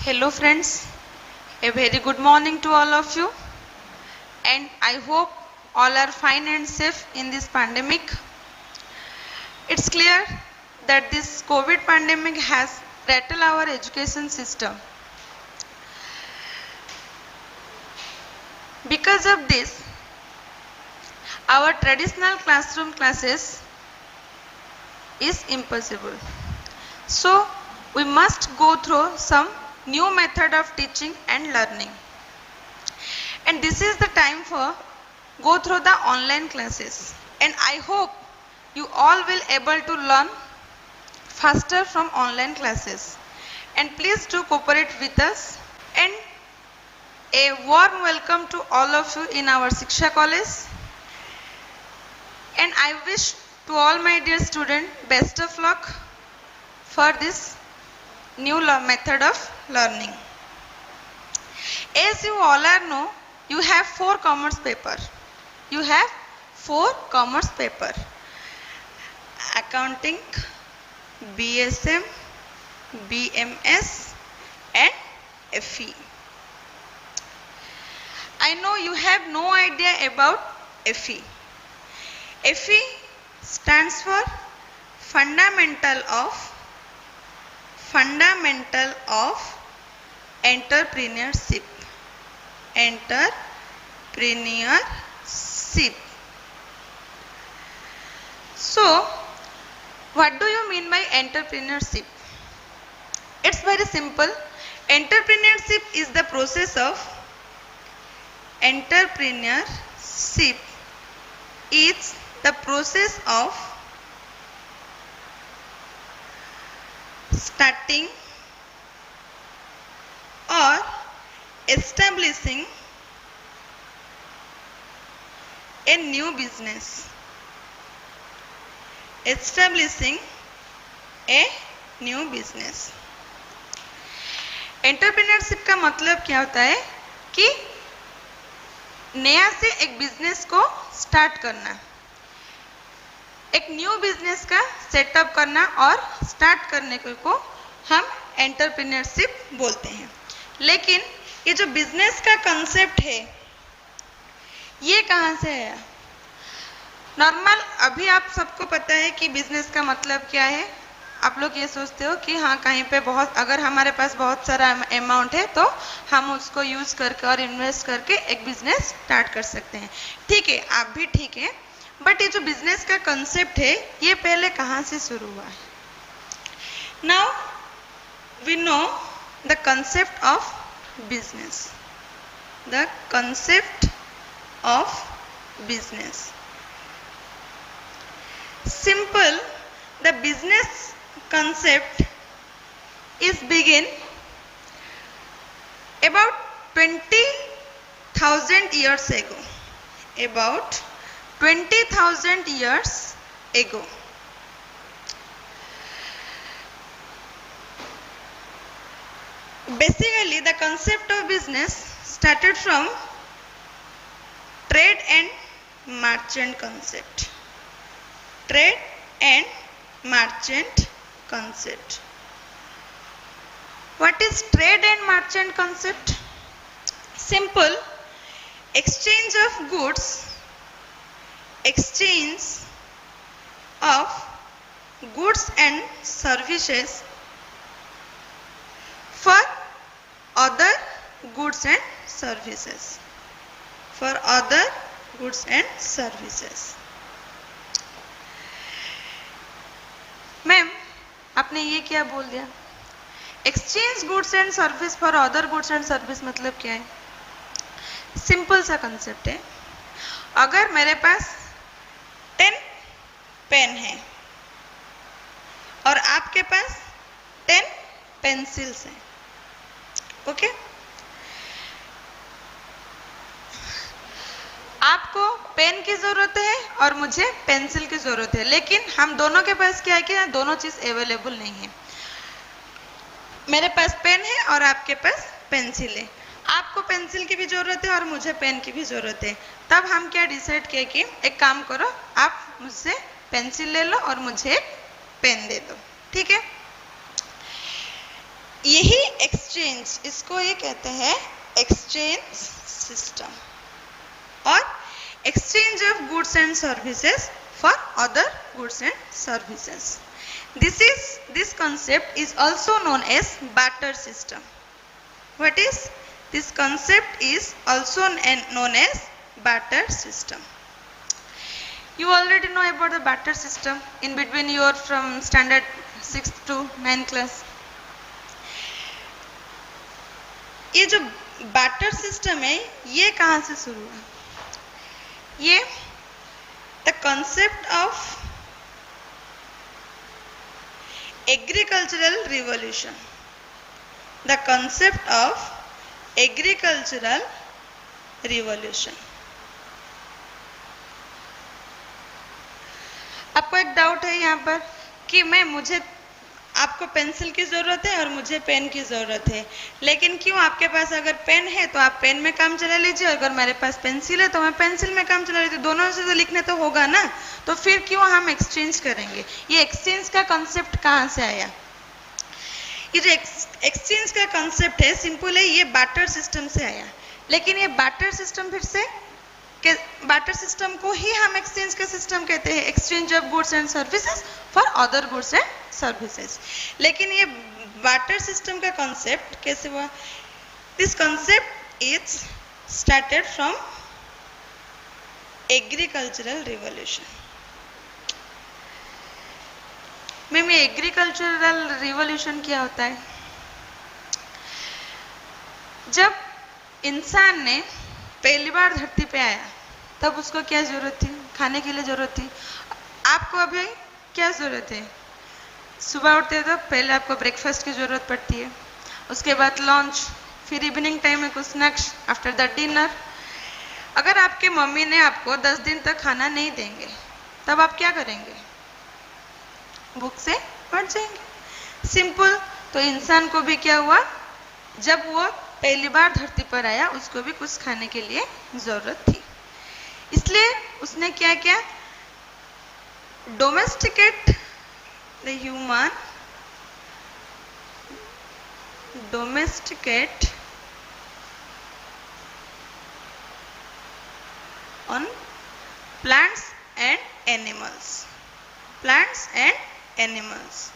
Hello friends, a very good morning to all of you, and I hope all are fine and safe in this pandemic. It's clear that this COVID pandemic has rattled our education system. Because of this, our traditional classroom classes is impossible. So we must go through some new method of teaching and learning. And this is the time for go through the online classes. And I hope you all will able to learn faster from online classes. And please do cooperate with us. And a warm welcome to all of you in our Shiksha College. And I wish to all my dear students best of luck for this new method of learning. As you all are know, you have 4 commerce paper. You have 4 commerce paper. Accounting, BSM, BMS and FE. I know you have no idea about FE. FE stands for Fundamental of Entrepreneurship. Entrepreneurship. So, what do you mean by entrepreneurship? It's very simple. Entrepreneurship is the process of starting or establishing a new business. Entrepreneurship का मतलब क्या होता है कि नया से एक business को स्टार्ट करना, एक न्यू बिजनेस का सेटअप करना और स्टार्ट करने को हम एंटरप्रेन्योरशिप बोलते हैं। लेकिन ये जो बिजनेस का कंसेप्ट है ये कहाँ से आया? नॉर्मल अभी आप सबको पता है कि बिजनेस का मतलब क्या है। आप लोग ये सोचते हो कि हाँ कहीं पे बहुत, अगर हमारे पास बहुत सारा अमाउंट है तो हम उसको यूज करके और इन्वेस्ट करके एक बिजनेस स्टार्ट कर सकते हैं। ठीक है, आप भी ठीक है, बट ये जो बिजनेस का कंसेप्ट है ये पहले कहाँ से शुरू हुआ है? Now we know the concept of business. The concept of business. Simple, the business concept is begin about 20,000 years ago. About 20,000 years ago. Basically, the concept of business started from trade and merchant concept. Trade and merchant concept. What is trade and merchant concept? Simple, exchange of goods and services for other goods and services. Ma'am आपने ये क्या बोल दिया? Exchange goods and service for other goods and service मतलब क्या है? Simple सा concept है। अगर मेरे पास 10 पेन है और आपके पास 10 पेंसिल्स हैं, ओके? आपको पेन की जरूरत है और मुझे पेंसिल की जरूरत है, लेकिन हम दोनों के पास क्या है कि दोनों चीज अवेलेबल नहीं है। मेरे पास पेन है और आपके पास पेंसिल है। आपको पेंसिल की भी जरूरत है और मुझे पेन की भी जरूरत है। तब हम क्या डिसाइड किए कि एक काम करो, आप मुझसे पेंसिल ले लो और मुझे एक पेन दे दो, ठीक है? यही एक्सचेंज, इसको ये कहते हैं एक्सचेंज सिस्टम, और exchange of goods and services for other goods and services. This concept is also known as barter system. What is this concept? Is also known as barter system. You already know about the barter system in between your from standard 6th to 9th class. ये जो barter system है ये कहाँ से शुरू हुआ? ये the concept of agricultural revolution, the concept of agricultural revolution. आपको एक डाउट है यहाँ पर कि मुझे आपको पेंसिल की ज़रूरत है और मुझे पेन की ज़रूरत है, लेकिन क्यों आपके पास अगर पेन है तो आप पेन में काम चला लीजिए, अगर मेरे पास पेंसिल है तो मैं पेंसिल में काम चला लीजिए, दोनों से तो लिखने तो होगा ना, तो फिर क्यों हम एक्सचेंज करेंगे? ये एक्सचेंज का कॉन्सेप्ट कहाँ से आया? ये जो एक्सचेंज का कॉन्सेप्ट है सिंपल है, ये बार्टर सिस्टम से आया। लेकिन ये बार्टर सिस्टम फिर से बार्टर सिस्टम को ही हम एक्सचेंज का सिस्टम कहते हैं, exchange of goods and services for other goods and services. लेकिन ये बार्टर सिस्टम का कॉन्सेप्ट कैसे हुआ? This concept is started from agricultural revolution. Ma'am ये एग्रीकल्चरल रिवॉल्यूशन क्या होता है? जब इंसान ने पहली बार धरती पे आया तब उसको क्या जरूरत थी? खाने के लिए जरूरत थी। आपको अभी क्या जरूरत है? सुबह उठते हो तो पहले आपको ब्रेकफास्ट की जरूरत पड़ती है, उसके बाद लंच, फिर इवनिंग टाइम में कुछ स्नैक्स, आफ्टर द डिनर। अगर आपके मम्मी ने आपको 10 दिन तक खाना नहीं देंगे तब आप क्या करेंगे? भूख से मर जाएंगे, सिंपल। तो इंसान को भी क्या हुआ? जब वो पहली बार धरती पर आया उसको भी कुछ खाने के लिए जरूरत थी, इसलिए उसने क्या किया? Domesticate the human, domesticate on plants and animals, plants and animals.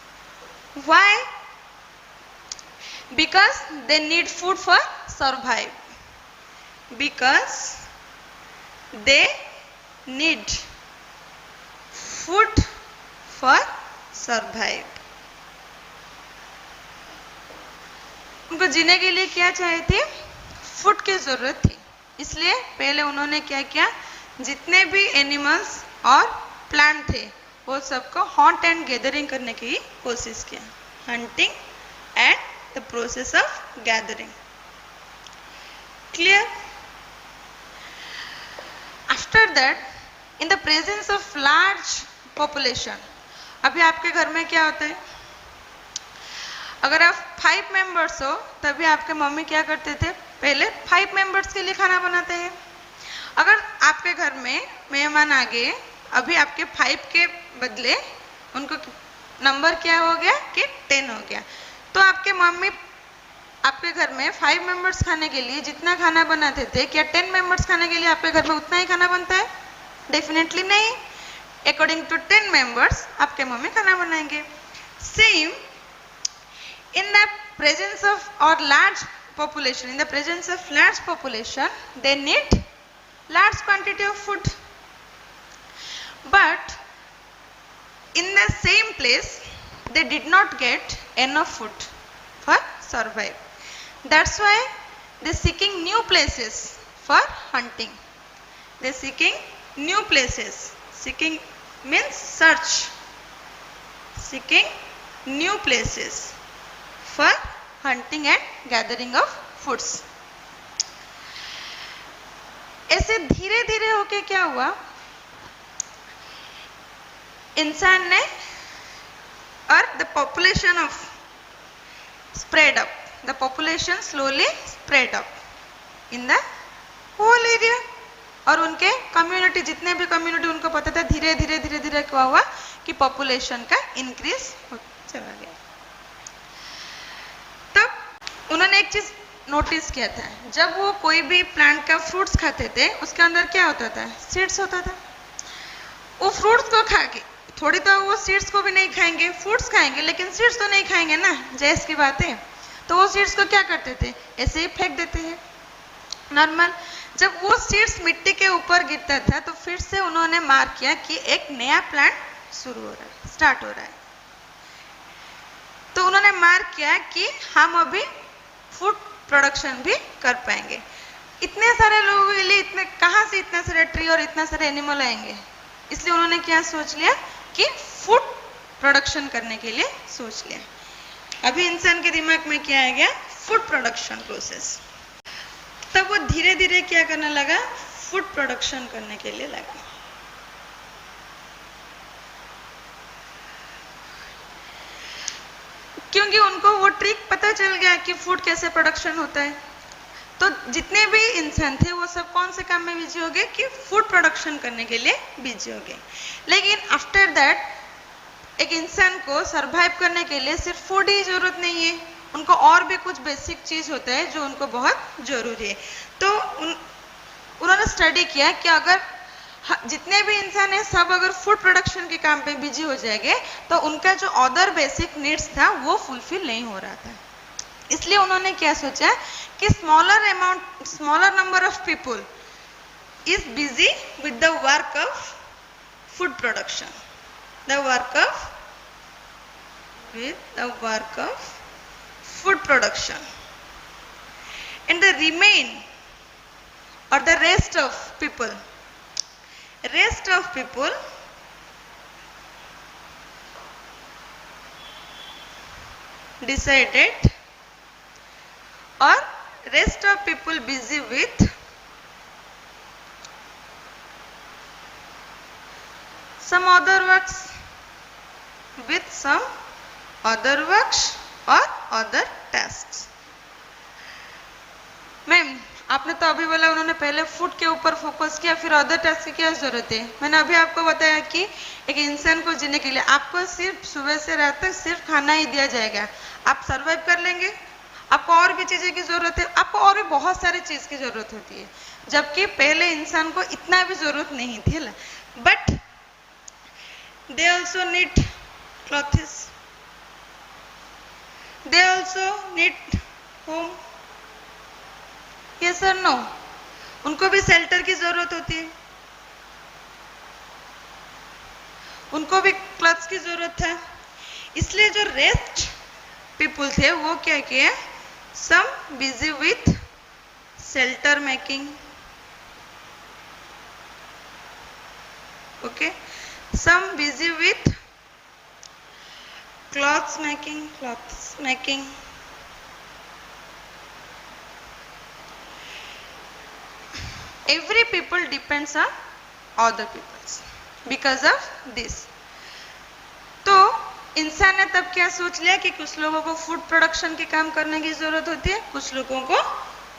Why? Because they need food for survive. Because they need food for survive. उनको जीने के लिए क्या चाहिए थी? फूड की जरूरत थी। इसलिए पहले उन्होंने क्या किया? जितने भी एनिमल्स और प्लांट थे वो सबको हॉन्ट एंड गैदरिंग करने की कोशिश किया। Hunting and the process of gathering. Clear? After that, in the presence of large population, अभी आपके घर में क्या होता है? अगर आप 5 मेंबर्स हो तभी आपके मम्मी क्या करते थे? पहले 5 मेंबर्स के लिए खाना बनाते हैं। अगर आपके घर में मेहमान आ गए, अभी आपके 5 के बदले उनको नंबर क्या हो गया कि 10 हो गया, तो आपके मम्मी आपके घर में 5 मेंबर्स खाने के लिए जितना खाना बनाते थे, क्या 10 मेंबर्स खाने के लिए आपके घर में उतना ही खाना बनता है? डेफिनेटली नहीं। अकॉर्डिंग टू 10 मेंबर्स आपके मम्मी खाना बनाएंगे। Same in the presence of और large population, in the presence of large population, they need large quantity of food, but in the same place they did not get enough food for survive. That's why they seeking new places for hunting. They seeking new places. Seeking means search. Seeking new places for hunting and gathering of foods. ऐसे धीरे धीरे होके क्या हुआ? इंसान ने और the population of spread up. The population slowly spread up in the whole area. और उनके कम्युनिटी, जितने भी कम्युनिटी उनको पता था, धीरे धीरे धीरे धीरे क्या हुआ कि पॉपुलेशन का इंक्रीज चला गया। तो उन्होंने एक चीज नोटिस किया था, जब वो कोई भी प्लांट का फ्रूट्स खाते थे उसके अंदर क्या होता था, सीड्स होता था। वो फ्रूट्स को खा के थोड़ी तो वो सीड्स को भी नहीं खाएंगे, फ्रूट्स खाएंगे लेकिन सीड्स तो नहीं खाएंगे ना, जैस की बात है। तो वो सीड्स को क्या करते थे, ऐसे ही फेंक देते हैं नॉर्मल। जब वो सीड्स मिट्टी के ऊपर गिरता था तो फिर से उन्होंने मार्क किया कि एक नया प्लांट शुरू हो रहा है, स्टार्ट हो रहा है। तो उन्होंने मार्क किया कि हम अभी फूड प्रोडक्शन भी कर पाएंगे। इतने सारे लोगों के लिए इतने कहाँ से इतने सारे ट्री और इतना सारे एनिमल आएंगे, इसलिए उन्होंने क्या सोच लिया कि फूड प्रोडक्शन करने के लिए सोच लिया। अभी इंसान के दिमाग में क्या आ गया, फूड प्रोडक्शन प्रोसेस। तब वो धीरे धीरे क्या करने लगा, फूड प्रोडक्शन करने के लिए लगा। क्योंकि उनको वो ट्रिक पता चल गया कि फूड कैसे प्रोडक्शन होता है। तो जितने भी इंसान थे वो सब कौन से काम में बिजी हो गए, कि फूड प्रोडक्शन करने के लिए बिजी हो गए। लेकिन आफ्टर दैट एक इंसान को सरवाइव करने के लिए सिर्फ फूड ही जरूरत नहीं है, उनको और भी कुछ बेसिक चीज होता है जो उनको बहुत जरूरी है। तो उन्होंने स्टडी किया कि अगर जितने भी इंसान है सब अगर फूड प्रोडक्शन के काम पे बिजी हो जाएंगे तो उनका जो अदर बेसिक नीड्स था वो फुलफिल नहीं हो रहा था। इसलिए उन्होंने क्या सोचा कि smaller number of people is busy with the work of food production, the work of food production, and the remain or the rest of people decided, or rest of people busy with some other works, और other task. Ma'am आपने तो अभी बोला उन्होंने पहले food के ऊपर focus किया, फिर अदर टास्क की क्या जरूरत है। मैंने अभी आपको बताया कि एक इंसान को जीने के लिए आपको सिर्फ सुबह से रात तक सिर्फ खाना ही दिया जाएगा, आप सरवाइव कर लेंगे। आपको और भी चीजें की जरूरत है, आपको और भी बहुत सारी चीज की जरूरत होती है, जबकि पहले इंसान को इतना भी जरूरत नहीं थी। But they also need clothes, they also need home, yes or no? उनको भी शेल्टर की जरूरत होती है, उनको भी क्लॉथ्स की जरूरत है। इसलिए जो रेस्ट पीपल थे वो क्या किए, some busy with shelter making, okay, some busy with cloths making, every people depends on other peoples because of this। तो इंसान ने तब क्या सोच लिया कि कुछ लोगों को फूड प्रोडक्शन के काम करने की जरूरत होती है, कुछ लोगों को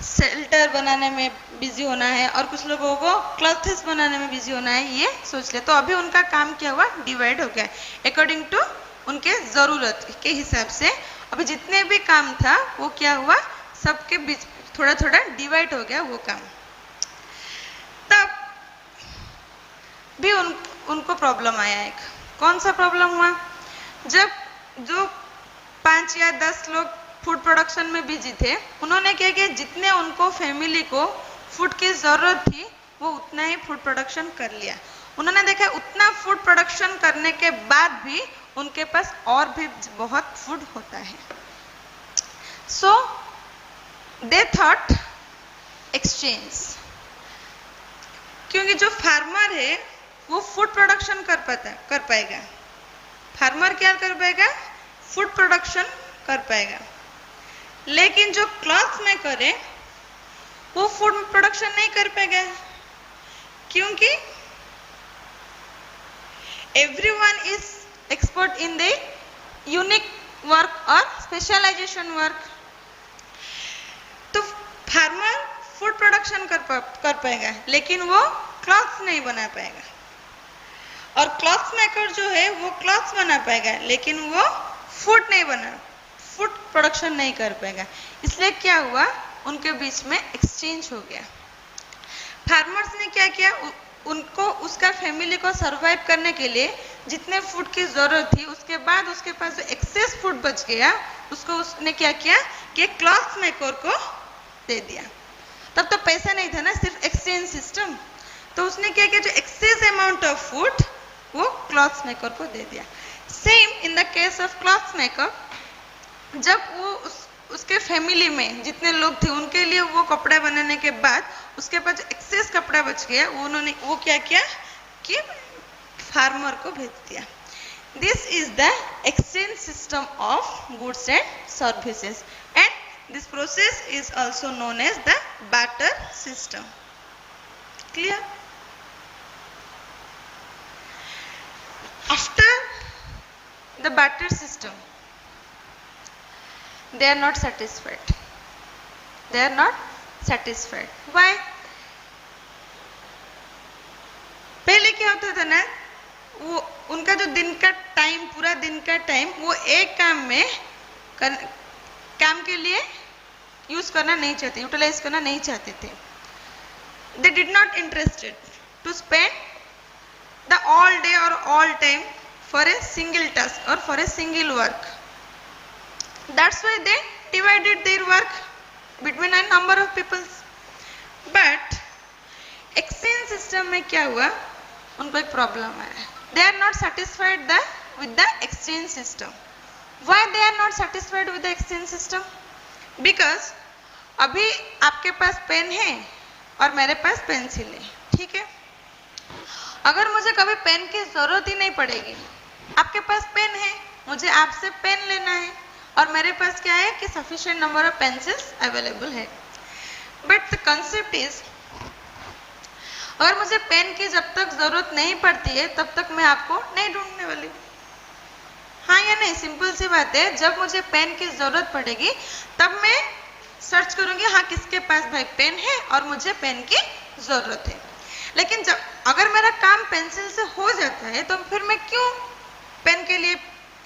शेल्टर बनाने में बिजी होना है और कुछ लोगों को क्लॉथ्स बनाने में बिजी होना है, ये सोच लिया। तो अभी उनका काम क्या हुआ, डिवाइड हो गया अकॉर्डिंग टू उनके जरूरत के हिसाब से। अभी जितने भी काम था वो क्या हुआ, सबके बीच थोड़ा थोड़ा डिवाइड हो गया वो काम। तब भी उनको प्रॉब्लम आया, एक कौन सा प्रॉब्लम हुआ, जब जो 5 या 10 लोग फूड प्रोडक्शन में बिजी थे, उन्होंने क्या किया, जितने उनको फैमिली को फूड की जरूरत थी वो उतना ही फूड प्रोडक्शन कर लिया। उन्होंने देखा उतना फूड प्रोडक्शन करने के बाद भी उनके पास और भी बहुत फूड होता है। सो दे थॉट एक्सचेंज, क्योंकि जो फार्मर है वो फूड प्रोडक्शन कर पाएगा, फार्मर क्या कर पाएगा, फूड प्रोडक्शन कर पाएगा। लेकिन जो क्लॉथ मेकर है वो फूड प्रोडक्शन नहीं कर पाएगा, क्योंकि everyone is expert in the unique work or specialization work। तो फार्मर फूड प्रोडक्शन कर पाएगा लेकिन वो क्लॉथ्स नहीं बना पाएगा, और क्लॉथ्स मेकर जो है वो क्लॉथ्स बना पाएगा लेकिन वो फूड प्रोडक्शन नहीं कर पाएगा। इसलिए क्या हुआ, उनके बीच में एक्सचेंज हो गया। फार्मर्स ने क्या किया, उनको उसका फैमिली को सरवाइव करने के लिए जितने फूड की जरूरत थी, उसके बाद उसके पास जो एक्सेस फूड बच गया उसको उसने क्या किया कि क्लॉथ मेकर को दे दिया। तब तो पैसा नहीं था ना, सिर्फ एक्सचेंज सिस्टम। तो उसने क्या किया, जो एक्सेस अमाउंट ऑफ फूड वो क्लॉथ मेकर को दे दिया। Same in the case of cloth maker, जब वो उसके फैमिली में जितने लोग थे उनके लिए वो कपड़ा बनाने के बाद उसके पास एक्सेस कपड़ा बच गया, वो क्या किया कि फार्मर को भेज दिया। This is the exchange system of goods and services and this process is also known as the barter system. Clear? After the barter system, they are not satisfied. They are not satisfied. Why? पहले क्या होता था ना, वो उनका जो दिन का टाइम, पूरा दिन का टाइम वो एक काम के लिए यूज करना नहीं चाहते, यूटिलाइज करना नहीं चाहते थे। They did not interested to spend the all day or all time for a single task or for a single work. That's why they divided their work between a number of people. But exchange system में क्या हुआ, उनको एक problem आया। They are not satisfied with the exchange system. Why they are not satisfied with the exchange system? Because अभी आपके पास pen है और मेरे पास पेंसिल है, ठीक है। अगर मुझे कभी पेन की जरूरत ही नहीं पड़ेगी, आपके पास पेन है, मुझे आपसे पेन लेना है और मेरे पास क्या है कि sufficient number of pencils available है। बट द कंसेप्ट इज, अगर मुझे पेन की जब तक जरूरत नहीं पड़ती है तब तक मैं आपको नहीं ढूंढने वाली। हाँ या नहीं? सिंपल सी बात है। जब मुझे पेन की जरूरत पड़ेगी तब मैं सर्च करूंगी, हाँ किसके पास भाई पेन है और मुझे पेन की जरूरत है। लेकिन जब अगर मेरा काम पेंसिल से हो जाता है तो फिर मैं क्यों पेन के लिए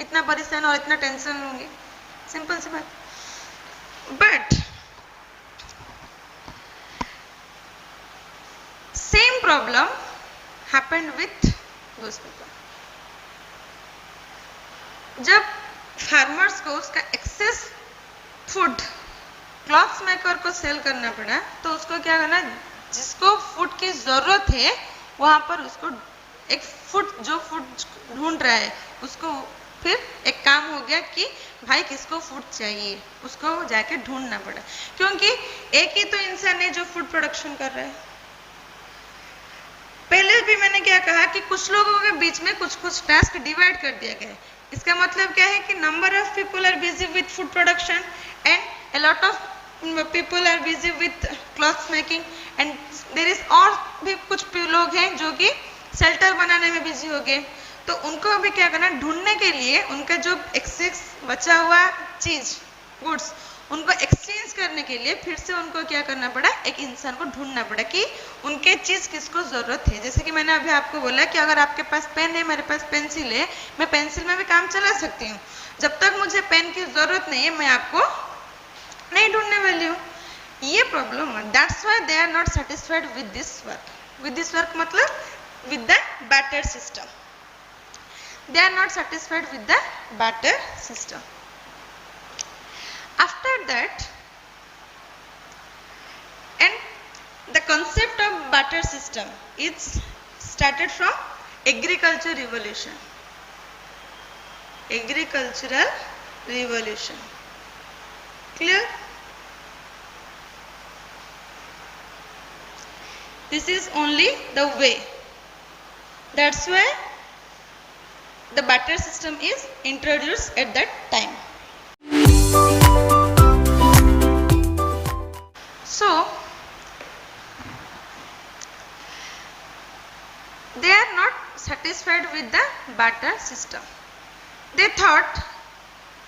इतना परेशान और इतना टेंशन लूंगी? सिंपल सी बात। But same problem happened with those people. जब फार्मर्स को उसका एक्सेस फूड क्लॉथ मेकर को सेल करना पड़ा तो उसको क्या करना, जिसको फूड की जरूरत है वहां पर उसको एक जो फूड ढूंढ रहा है उसको फिर एक काम हो गया कि भाई किसको फूड चाहिए, उसको जाके ढूंढना पड़ा। क्योंकि एक ही तो इंसान है जो फूड प्रोडक्शन कर रहा है। पहले भी मैंने क्या कहा कि कुछ लोगों के बीच में कुछ कुछ टास्क डिवाइड कर दिया गया है। इसका मतलब क्या है कि number of people are busy with food production and a lot of people are busy with cloth making and there is और भी कुछ लोग हैं जो कि शेल्टर बनाने में बिजी हो गए। तो उनको भी क्या करना, ढूंढने के लिए उनका जो एक्सेस बचा हुआ चीज गुड्स उनको एक्सचेंज करने के लिए फिर से उनको क्या करना पड़ा, एक इंसान को ढूंढना पड़ा कि उनके चीज किसको जरूरत है। जैसे कि मैंने अभी आपको बोला कि अगर आपके पास पेन है, मेरे पास पेंसिल है, मैं पेंसिल में भी काम चला सकती हूँ। जब तक मुझे पेन की जरूरत नहीं है मैं आपको नहीं ढूंढने वाली हूँ। ये प्रॉब्लम है। That's why they are not satisfied with this work. With this work मतलब with the barter system. They are not satisfied with the barter system. After that, and the concept of barter system is started from agriculture revolution. Agricultural revolution. Clear? This is only the way. That's why the barter system is introduced at that time. So they are not satisfied with the barter system. They thought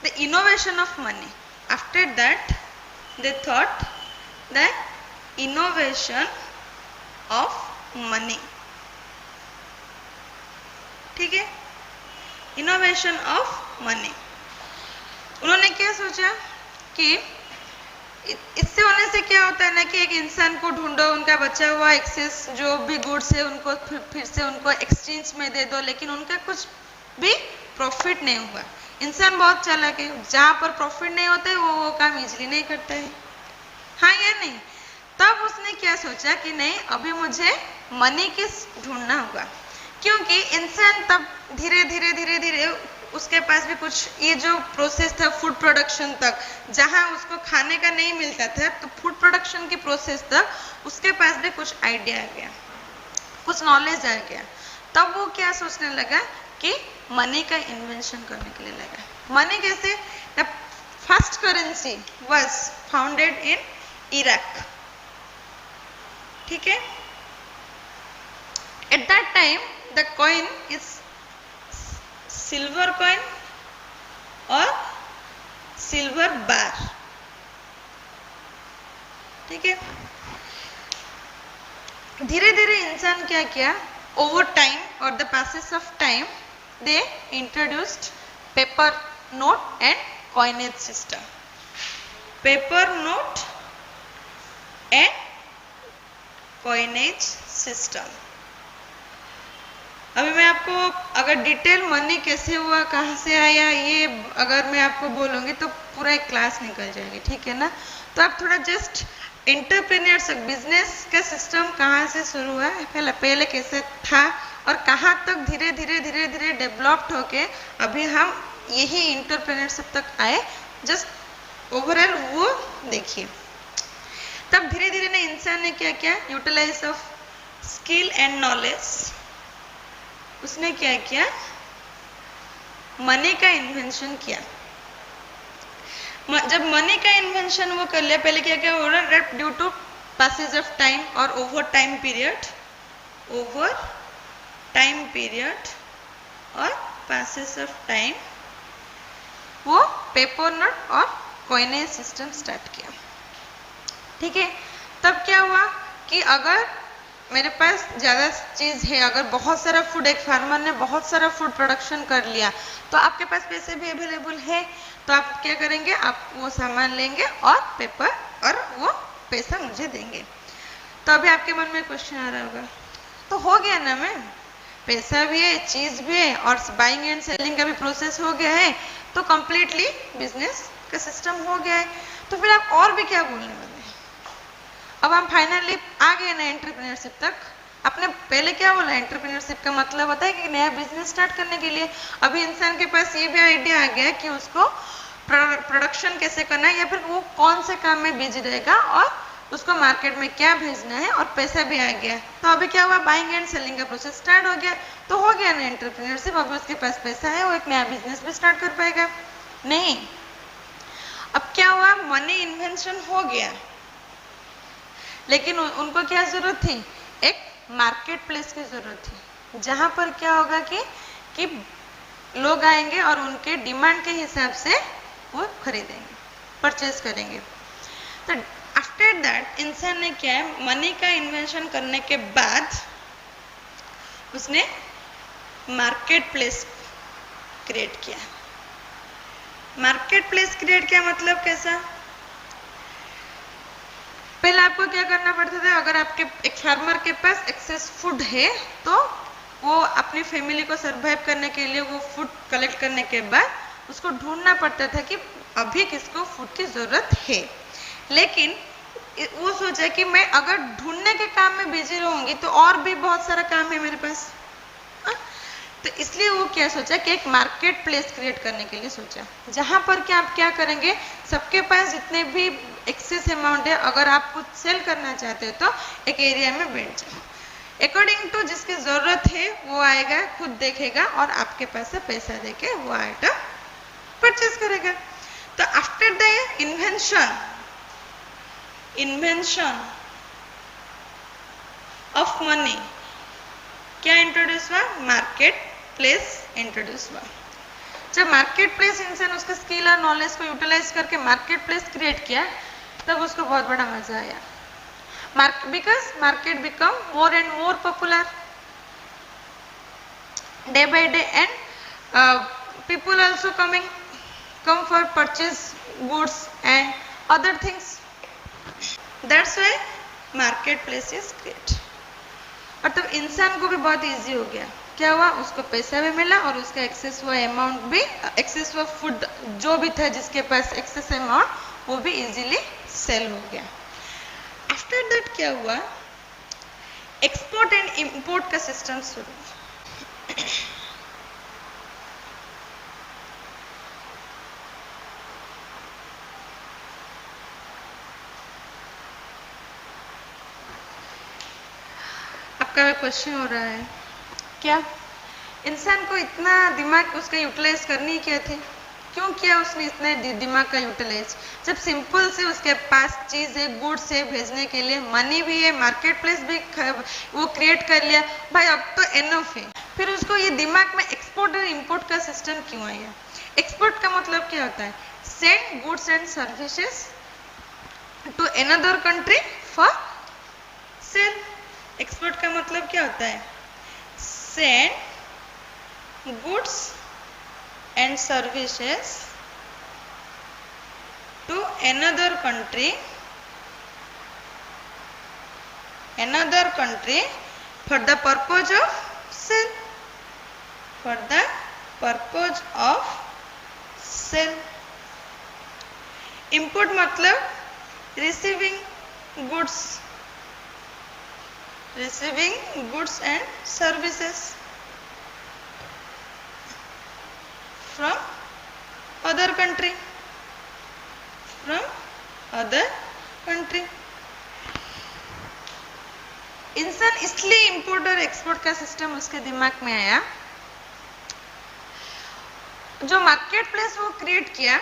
the innovation of money. After that they thought the innovation of money. ठीक है, innovation of money. उन्होंने क्या सोचा कि इससे होने से क्या होता है ना कि एक इंसान को ढूंढो, उनका बचा हुआ एक्सेस जो भी गुड्स है उनको फिर से उनको एक्सचेंज में दे दो, लेकिन उनका कुछ भी प्रॉफिट नहीं हुआ। इंसान बहुत चालाक है, जहाँ पर प्रॉफिट नहीं होता है वो काम इजीली नहीं करता है, हाँ या नहीं। तब उसने क्या सोचा कि नहीं, अभी मुझे मनी की ढूंढना होगा, क्योंकि इंसान तब धीरे धीरे धीरे धीरे उसके पास भी कुछ, ये जो प्रोसेस था फूड प्रोडक्शन तक, जहाँ उसको खाने का नहीं मिलता था, तो फूड प्रोडक्शन की प्रोसेस तक उसके पास भी कुछ आइडिया आ गया, कुछ नॉलेज आ गया। तब वो क्या सोचने लगा कि मनी का इन्वेंशन करने के लिए लगा। मनी कैसे? The first currency was founded in Iraq, ठीक है। At that time the coin is silver coin और सिल्वर बार, ठीक है। धीरे धीरे इंसान क्या किया, ओवर टाइम और the passage of time they introduced paper note and coinage system. Paper note and coinage system. अभी मैं आपको अगर डिटेल मनी कैसे हुआ, कहाँ से आया, ये अगर मैं आपको बोलूँगी तो पूरा एक क्लास निकल जाएगी, ठीक है ना। तो आप थोड़ा जस्ट एंटरप्रेन्योर्स बिजनेस का सिस्टम कहाँ से शुरू हुआ, पहले कैसे था और कहाँ तक धीरे धीरे धीरे धीरे डेवलप्ड होके अभी हम यही एंटरप्रेन्योरशिप तक आए, जस्ट ओवरऑल वो देखिए। तब धीरे धीरे ना इंसान ने क्या किया, utilize of skill and knowledge, उसने क्या किया, मनी का इन्वेंशन किया। जब मनी का इन्वेंशन वो कर लिया, पहले क्या क्या हो रहा है, due to passage of time और ओवर टाइम पीरियड और पैसेज ऑफ टाइम वो पेपर नोट और कॉइनेज सिस्टम स्टार्ट किया, ठीक है। तब क्या हुआ कि अगर मेरे पास ज़्यादा चीज़ है, अगर बहुत सारा फूड, एक फार्मर ने बहुत सारा फूड प्रोडक्शन कर लिया, तो आपके पास पैसे भी अवेलेबल है, तो आप क्या करेंगे, आप वो सामान लेंगे और पेपर और वो पैसा मुझे देंगे। तो अभी आपके मन में क्वेश्चन आ रहा होगा, तो हो गया ना मैम, पैसा भी है, चीज़ भी है और बाइंग एंड सेलिंग का भी प्रोसेस हो गया है, तो कंप्लीटली बिजनेस का सिस्टम हो गया है, तो फिर आप और भी क्या बोलने वाले हैं। अब हम फाइनली आ गए ना एंटरप्रेन्योरशिप तक। आपने पहले क्या बोला, एंटरप्रेन्योरशिप का मतलब होता है कि नया बिजनेस स्टार्ट करने के लिए। अभी इंसान के पास ये भी आइडिया आ गया कि उसको प्रोडक्शन कैसे करना है या फिर वो कौन से काम में बिजी रहेगा और उसको मार्केट में क्या भेजना है, और पैसा भी आ गया। तो अभी क्या हुआ, बाइंग एंड सेलिंग का प्रोसेस स्टार्ट हो गया, तो हो गया ना एंटरप्रेन्योरशिप। अभी उसके पास पैसा है, वो एक नया बिजनेस भी स्टार्ट कर पाएगा। नहीं, अब क्या हुआ, मनी इन्वेंशन हो गया, लेकिन उनको क्या जरूरत थी, एक मार्केट प्लेस की जरूरत थी, जहां पर क्या होगा कि लोग आएंगे और उनके डिमांड के हिसाब से वो खरीदेंगे, परचेज करेंगे। तो आफ्टर दैट इंसान ने क्या है, मनी का इन्वेंशन करने के बाद उसने मार्केट प्लेस क्रिएट किया। मार्केट प्लेस क्रिएट किया मतलब कैसा, पहले आपको क्या करना पड़ता था, अगर आपके एक फार्मर के पास एक्सेस फूड है तो वो अपनी फैमिली को सरवाइव करने के लिए वो फूड कलेक्ट करने के बाद उसको ढूंढना पड़ता था कि अभी किसको फूड की जरूरत है। लेकिन वो सोचा कि मैं अगर ढूंढने के काम में बिजी रहूंगी तो और भी बहुत सारा काम है मेरे पास, तो इसलिए वो क्या सोचा कि एक मार्केट प्लेस क्रिएट करने के लिए सोचा, जहां पर क्या आप क्या करेंगे, सबके पास जितने भी एक्सेस अमाउंट है, अगर आप कुछ सेल करना चाहते हो तो एक एरिया में बैठ जाओ, अकॉर्डिंग टू जिसकी जरूरत है वो आएगा, खुद देखेगा और आपके पास से पैसा देके वो आइटम परचेज करेगा। तो after the invention of money क्या इंट्रोड्यूस हुआ, मार्केट प्लेस इंट्रोड्यूस हुआ। जब मार्केट प्लेस इंसान उसके स्किल और नॉलेज को यूटिलाइज करके मार्केट प्लेस क्रिएट किया, तब उसको बहुत बड़ा मजा आया, because market become more and more popular day by day and people also coming come for purchase goods and other things. That's why marketplace is great. और तब इंसान को भी बहुत इजी हो गया, क्या हुआ, उसको पैसा भी मिला और उसका एक्सेस हुआ अमाउंट भी, एक्सेस हुआ फूड जो भी था जिसके पास एक्सेस अमाउंट वो भी इजीली सेल हो गया। आफ्टर दैट क्या हुआ, एक्सपोर्ट एंड इंपोर्ट का सिस्टम शुरू। आपका क्वेश्चन हो रहा है, क्या इंसान को इतना दिमाग उसका यूटिलाइज करनी क्या थी, क्यों किया उसने इतने दिमाग का यूटिलाइज, जब सिंपल से उसके पास चीज है, गुड्स है, भेजने के लिए मनी भी है, मार्केट प्लेस भी वो क्रिएट कर लिया, भाई अब तो एनफ है। फिर उसको ये दिमाग में एक्सपोर्ट और इंपोर्ट का सिस्टम क्यों आया। एक्सपोर्ट का मतलब क्या होता है, send goods and services to another country for sale. Export का मतलब क्या होता है, send goods and services to another country for the purpose of sale, for the purpose of sale. Import मतलब receiving goods and services from other country, इंसान इसलिए import और export का सिस्टम उसके दिमाग में आया, जो मार्केट प्लेस वो क्रिएट किया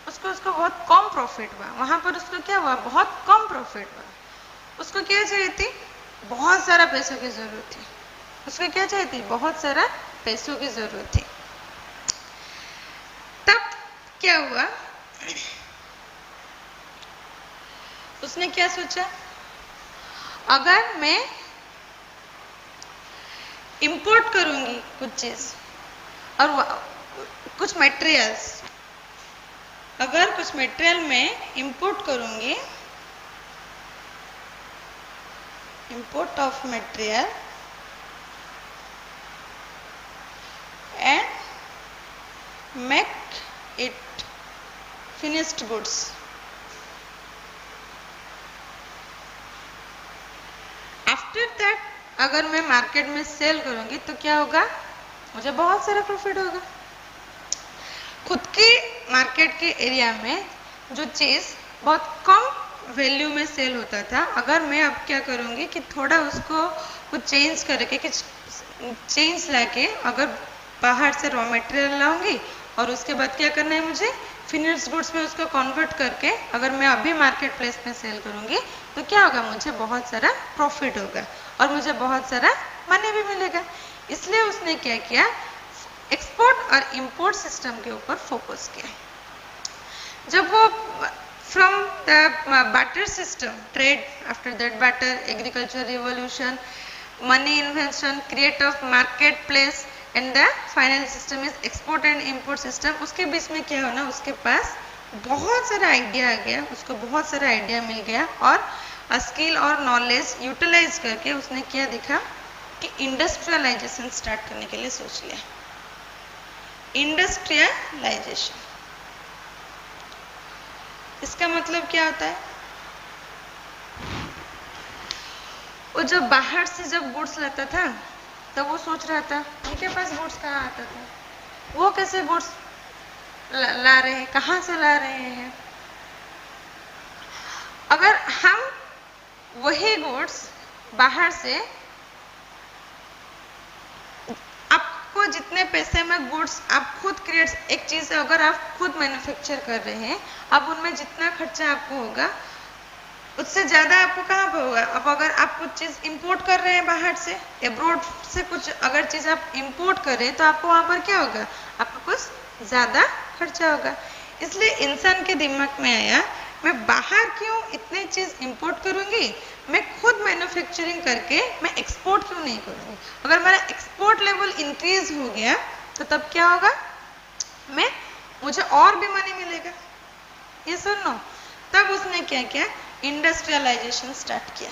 उसको बहुत कम प्रॉफिट हुआ, वहां पर उसको क्या हुआ, बहुत कम प्रॉफिट हुआ। उसको क्या चाहिए थी, बहुत सारा पैसों की जरूरत थी, उसको क्या चाहिए थी, बहुत सारा पैसों की जरूरत थी। तब क्या हुआ, उसने क्या सोचा, अगर मैं इंपोर्ट करूंगी कुछ चीज और कुछ मटेरियल्स, अगर कुछ मटेरियल में इंपोर्ट करूंगी, import of material and make it finished goods, after that अगर मैं मार्केट में सेल करूंगी तो क्या होगा, मुझे बहुत सारा प्रॉफिट होगा। खुद की मार्केट के एरिया में जो चीज बहुत कम वैल्यू में सेल होता था, अगर मैं अब क्या करूंगी कि थोड़ा उसको कुछ चेंज करके, कुछ चेंज लाके अगर बाहर से रॉ मटेरियल लाऊंगी और उसके बाद क्या करना है, मुझे फिनिश्ड गुड्स में उसको कन्वर्ट करके अगर मैं अभी मार्केट प्लेस में सेल करूंगी तो क्या होगा, मुझे बहुत सारा प्रॉफिट होगा और मुझे बहुत सारा मनी भी मिलेगा। इसलिए उसने क्या किया, एक्सपोर्ट और इंपोर्ट सिस्टम के ऊपर फोकस किया। जब वो from the barter system, trade, after that barter, agriculture revolution, money invention, create of market place and the final system is export and import system, उसके बीच में क्या होना, उसके पास बहुत सारा आइडिया आ गया, उसको बहुत सारा आइडिया मिल गया और स्किल और नॉलेज यूटिलाइज करके उसने क्या देखा कि इंडस्ट्रियलाइजेशन स्टार्ट करने के लिए सोच लिया। इंडस्ट्रियलाइजेशन, इसका मतलब क्या होता है, वो जब बाहर से जब गुड्स लाता था तो वो सोच रहा था उनके पास गुड्स कहाँ आता था, वो कैसे गुड्स ला रहे हैं, कहाँ से ला रहे हैं। अगर हम वही गुड्स बाहर से, आपको जितने पैसे में गुड्स आप खुद क्रिएट, एक चीज अगर आप खुद मैन्युफैक्चर कर रहे हैं, अब उनमें जितना खर्चा आपको होगा उससे ज्यादा आपको कहाँ पे होगा। अब अगर आप कुछ चीज इंपोर्ट कर रहे हैं बाहर से, एब्रोड से कुछ अगर चीज आप इंपोर्ट कर रहे हैं तो आपको वहां पर क्या होगा, आपको कुछ ज्यादा खर्चा होगा। इसलिए इंसान के दिमाग में आया, मैं बाहर क्यों इतनी चीज इंपोर्ट करूंगी, मैं खुद मैन्युफैक्चरिंग करके मैं एक्सपोर्ट क्यों नहीं करूंगी। अगर मेरा एक्सपोर्ट लेवल इंक्रीज हो गया तो तब क्या होगा, मैं मुझे और भी मनी मिलेगा, ये सुनो। तब उसने क्या किया, इंडस्ट्रियलाइजेशन स्टार्ट किया।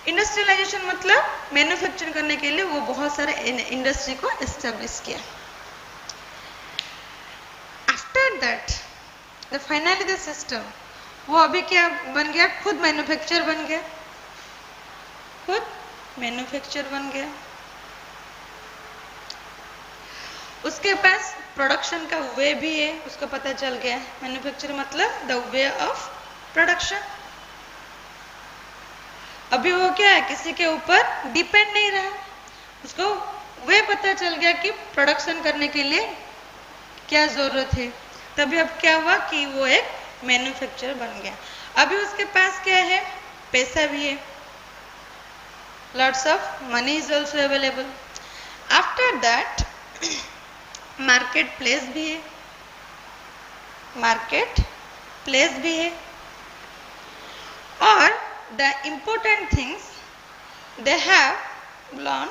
इंडस्ट्रियलाइजेशन मतलब मैन्युफैक्चरिंग करने के लिए वो बहुत सारे इंडस्ट्री को एस्टेब्लिश किया। After that finally the system, वो अभी क्या बन गया, खुद मैन्युफैक्चर बन गया, खुद मैन्युफैक्चर बन गया। उसके पास प्रोडक्शन का वे भी है, उसको पता चल गया। मैन्युफैक्चर मतलब द वे ऑफ प्रोडक्शन। अभी वो क्या है, किसी के ऊपर डिपेंड नहीं रहा, उसको वे पता चल गया कि प्रोडक्शन करने के लिए क्या जरूरत है। तभी अब क्या हुआ कि वो एक मैन्युफैक्चरर बन गया। अभी उसके पास क्या है, पैसा भी है, lots of money is also available. After that market place भी है, मार्केट प्लेस भी है। और the important things, they have learn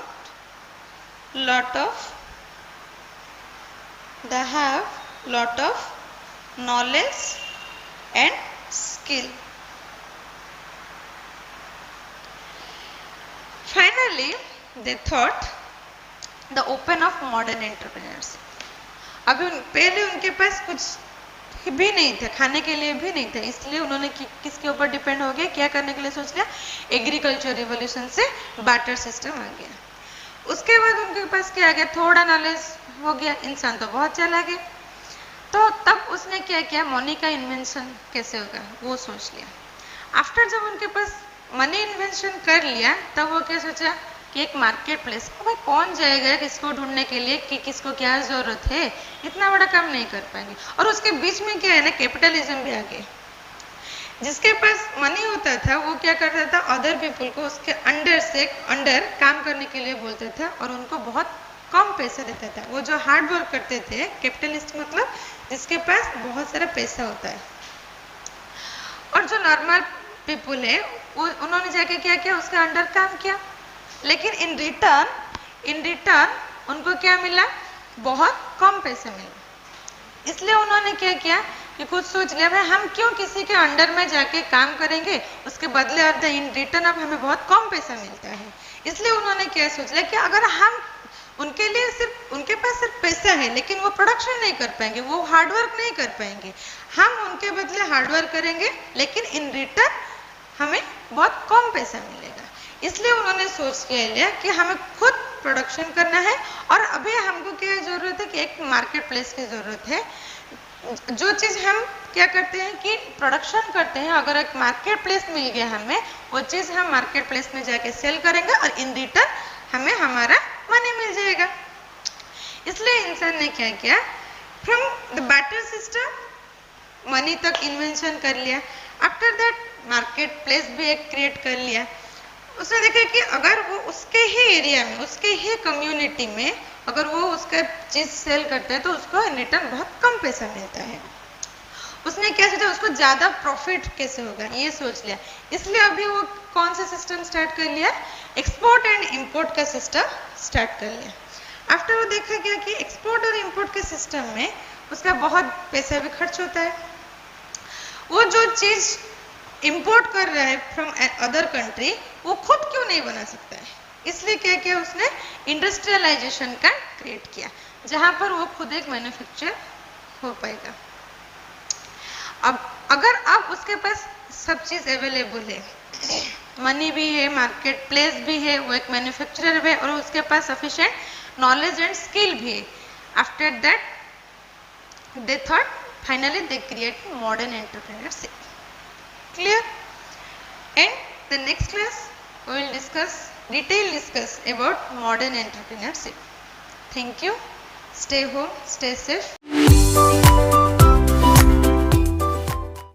lot of knowledge and skill. Finally, they thought the open of modern entrepreneurship. अभी पहले उनके पास कुछ भी नहीं था, खाने के लिए भी नहीं था, इसलिए उन्होंने किसके ऊपर डिपेंड हो गया, क्या करने के लिए सोच लिया, एग्रीकल्चर रिवॉल्यूशन से बार्टर सिस्टम आ गया। उसके बाद उनके पास क्या आ गया, थोड़ा नॉलेज हो गया, इंसान तो बहुत चला गया। तो तब उसने क्या किया, मनी का इन्वेंशन कैसे होगा वो सोच लिया। आफ्टर जब उनके पास मनी इन्वेंशन कर लिया, तब वो क्या सोचा कि एक मार्केट प्लेस, भाई कौन जाएगा किसको ढूंढने के लिए कि किसको क्या जरूरत है, इतना बड़ा काम नहीं कर पाएंगे। और उसके बीच में क्या है ना, कैपिटलिज्म भी आ गया। जिसके पास मनी होता था वो क्या करता था, अदर पीपल को उसके अंडर काम करने के लिए बोलता था और उनको बहुत कम पैसा देता था। वो जो हार्ड वर्क करते थे, कैपिटलिस्ट मतलब जिसके पास बहुत सारा पैसा होता है। और जो नॉर्मल पीपल है उन्होंने जाके क्या किया, उसके अंडर काम किया, लेकिन इन रिटर्न उनको क्या मिला, बहुत कम पैसे मिला। इसलिए उन्होंने क्या किया कि खुद सोच लिया, भाई हम क्यों किसी के अंडर में जाके काम करेंगे, उसके बदले अर्थ इन रिटर्न अब हमें बहुत कम पैसा मिलता है। इसलिए उन्होंने क्या सोच लिया कि अगर हम उनके लिए सिर्फ, उनके पास सिर्फ पैसा है लेकिन वो प्रोडक्शन नहीं कर पाएंगे, वो हार्डवर्क नहीं कर पाएंगे, हम उनके बदले हार्डवर्क करेंगे लेकिन इन रिटर्न हमें बहुत कम पैसा मिलेगा। इसलिए उन्होंने सोच के लिया कि हमें खुद प्रोडक्शन करना है और अभी हमको क्या जरूरत है कि एक मार्केट प्लेस की जरूरत है। जो चीज हम क्या करते हैं कि प्रोडक्शन करते हैं, अगर एक मार्केट प्लेस मिल गया हमें, वो चीज हम मार्केट प्लेस में जाके सेल करेंगे और इन रिटर्न हमें हमारा मनी मिल जाएगा। इसलिए इंसान ने क्या किया, from the barter system money तक इन्वेंशन कर लिया। आफ्टर दैट मार्केट प्लेस भी एक क्रिएट कर लिया। उसने देखा कि अगर वो उसके ही एरिया में, उसके ही कम्युनिटी में अगर वो उसका चीज सेल करता है तो उसको रिटर्न बहुत कम पैसा मिलता है। उसने क्या सोचा, उसको ज्यादा प्रॉफिट कैसे होगा ये सोच लिया। इसलिए अभी वो कौन सा सिस्टम स्टार्ट कर लिया, एक्सपोर्ट एंड इंपोर्ट का सिस्टम स्टार्ट कर लिया। आफ्टर वो देखा गया कि एक्सपोर्ट और इंपोर्ट के सिस्टम में उसका बहुत पैसा भी खर्च होता है। वो जो चीज इंपोर्ट कर रहा है फ्रॉम अदर कंट्री, वो खुद क्यों नहीं बना सकता है। इसलिए क्या किया उसने, इंडस्ट्रियलाइजेशन का क्रिएट किया, जहां पर वो खुद एक मैन्युफैक्चर हो पाएगा। अब अगर आप उसके पास सब चीज अवेलेबल है, मनी भी है, मार्केट प्लेस भी है, वो एक मैन्युफैक्चरर भी है और उसके पास सफिशिएंट नॉलेज एंड स्किल भी है। After that they thought, finally they create modern entrepreneurship. Clear? And the next class we will discuss about modern entrepreneurship. Thank you. Stay home, stay safe.